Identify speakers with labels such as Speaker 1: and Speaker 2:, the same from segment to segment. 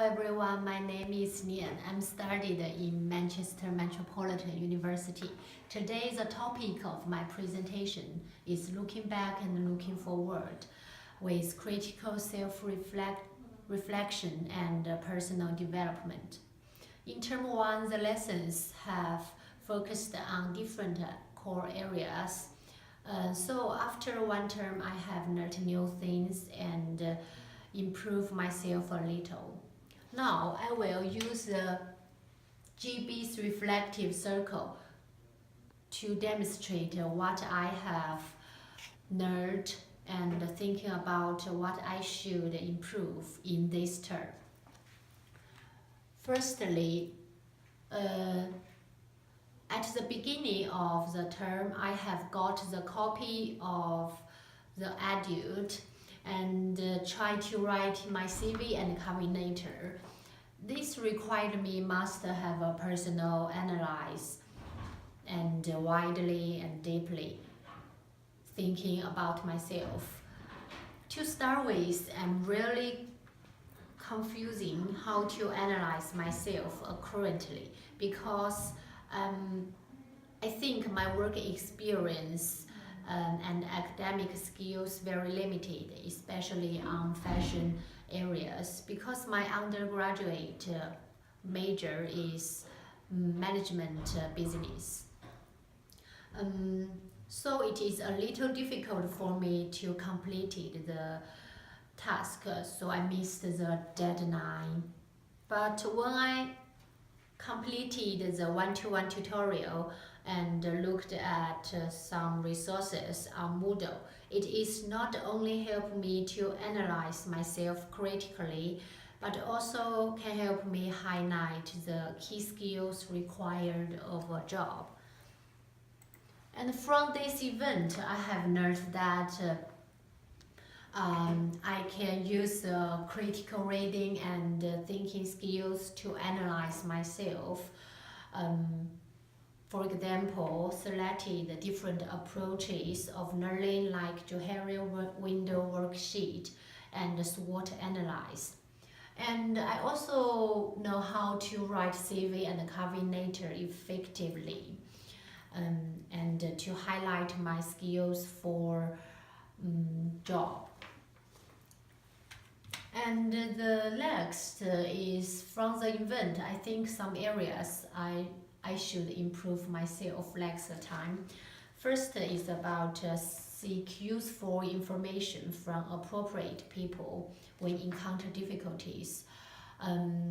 Speaker 1: everyone, my name is Nian. I'm studied in Manchester Metropolitan University. Today the topic of my presentation is looking back and looking forward with critical self-reflection and personal development. In term 1, the lessons have focused on different core areas. So after one term, I have learned new things and improve myself a little. Now I will use the GB's reflective circle to demonstrate what I have learned and thinking about what I should improve in this term. Firstly, at the beginning of the term, I have got the copy of the adult and try to write my CV and covering letter. This required me must have a personal analyze and widely and deeply thinking about myself. To start with, I'm really confusing how to analyze myself currently because I think my work experience and academic skills very limited, especially on fashion areas, because my undergraduate major is management business. So it is a little difficult for me to complete the task, so I missed the deadline. But when I completed the one-to-one tutorial and looked at some resources on Moodle, it is not only help me to analyze myself critically, but also can help me highlight the key skills required of a job. And from this event, I have learned that I can use critical reading and thinking skills to analyze myself. For example, selected different approaches of learning like Joharian window worksheet and SWOT analyze. And I also know how to write CV and covering letter effectively and to highlight my skills for job. And the next is from the event, I think some areas I should improve myself next time. First is about seek useful information from appropriate people when encounter difficulties,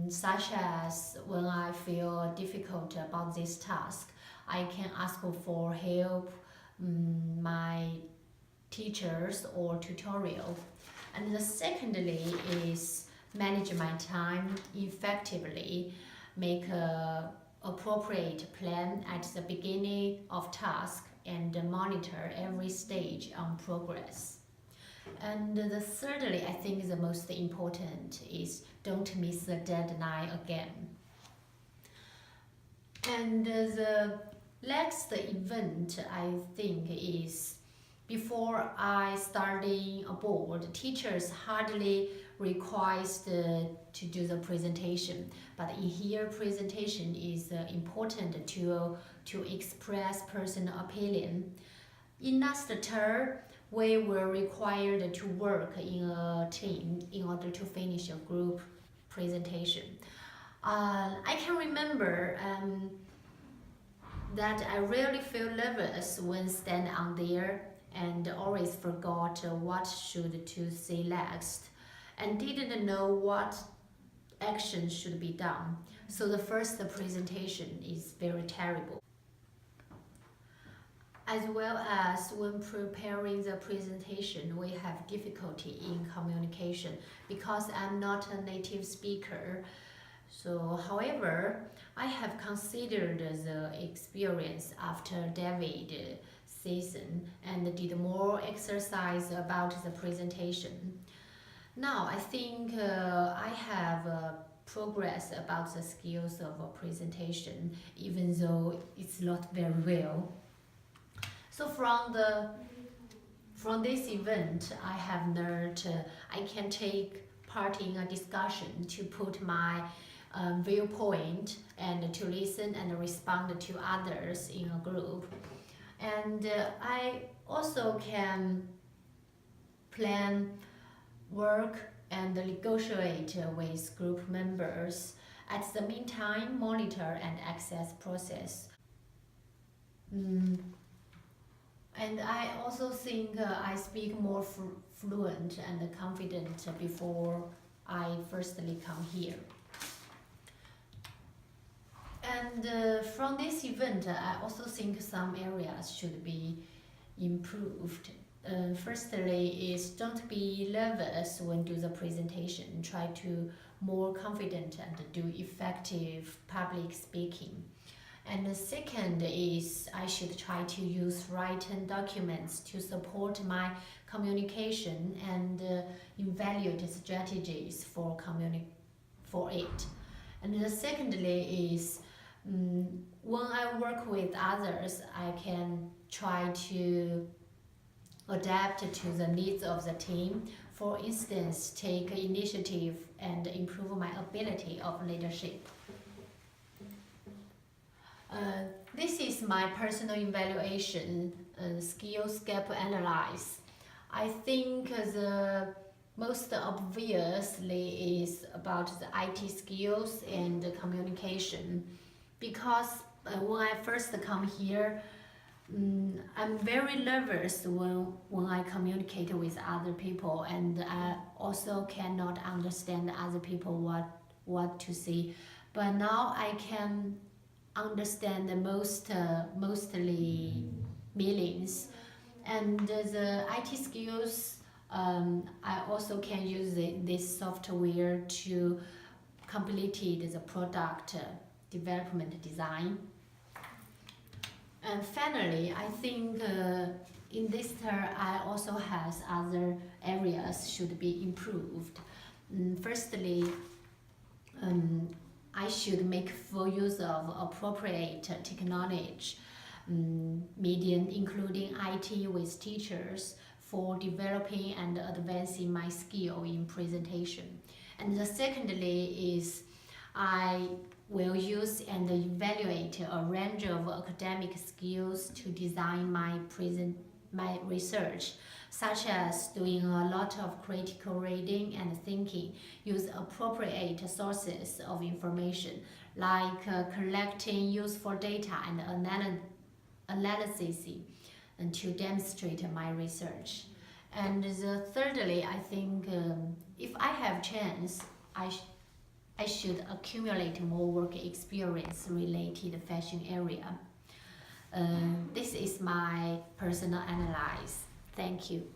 Speaker 1: such as when I feel difficult about this task, I can ask for help, my teachers or tutorial. And the secondly is manage my time effectively, make a appropriate plan at the beginning of task and monitor every stage on progress. And the thirdly, I think the most important is don't miss the deadline again. And the next event I think is before I studying abroad, teachers hardly request to do the presentation, but in here presentation is important to express personal opinion. In last term, we were required to work in a team in order to finish a group presentation. I can remember that I really feel nervous when stand on there and always forgot what should to say next and didn't know what action should be done. So the first presentation is very terrible. As well as when preparing the presentation, we have difficulty in communication because I'm not a native speaker. So, however, I have considered the experience after David season and did more exercise about the presentation. Now I think I have progress about the skills of a presentation, even though it's not very well. So from this event, I have learned I can take part in a discussion to put my viewpoint and to listen and respond to others in a group. And I also can plan work and negotiate with group members. At the meantime, monitor and access process. And I also think I speak more fluent and confident before I firstly come here. And from this event, I also think some areas should be improved. Firstly is don't be nervous when do the presentation. Try to more confident and do effective public speaking. And the second is I should try to use written documents to support my communication and evaluate strategies for it. And the secondly is when I work with others, I can try to adapt to the needs of the team. For instance, take initiative and improve my ability of leadership. This is my personal evaluation, skills gap analysis. I think the most obviously is about the IT skills and the communication, because when I first come here, I'm very nervous when I communicate with other people, and I also cannot understand other people what to say. But now I can understand the mostly meanings, and the IT skills. I also can use this software to complete the product development design. And finally, I think in this term, I also has other areas should be improved. Firstly, I should make full use of appropriate technology, medium including IT with teachers for developing and advancing my skill in presentation. And the secondly is I will use and evaluate a range of academic skills to design my research, such as doing a lot of critical reading and thinking, use appropriate sources of information, like collecting useful data and analysis, and to demonstrate my research. And thirdly, I think if I have chance, I should accumulate more work experience related fashion area. This is my personal analysis. Thank you.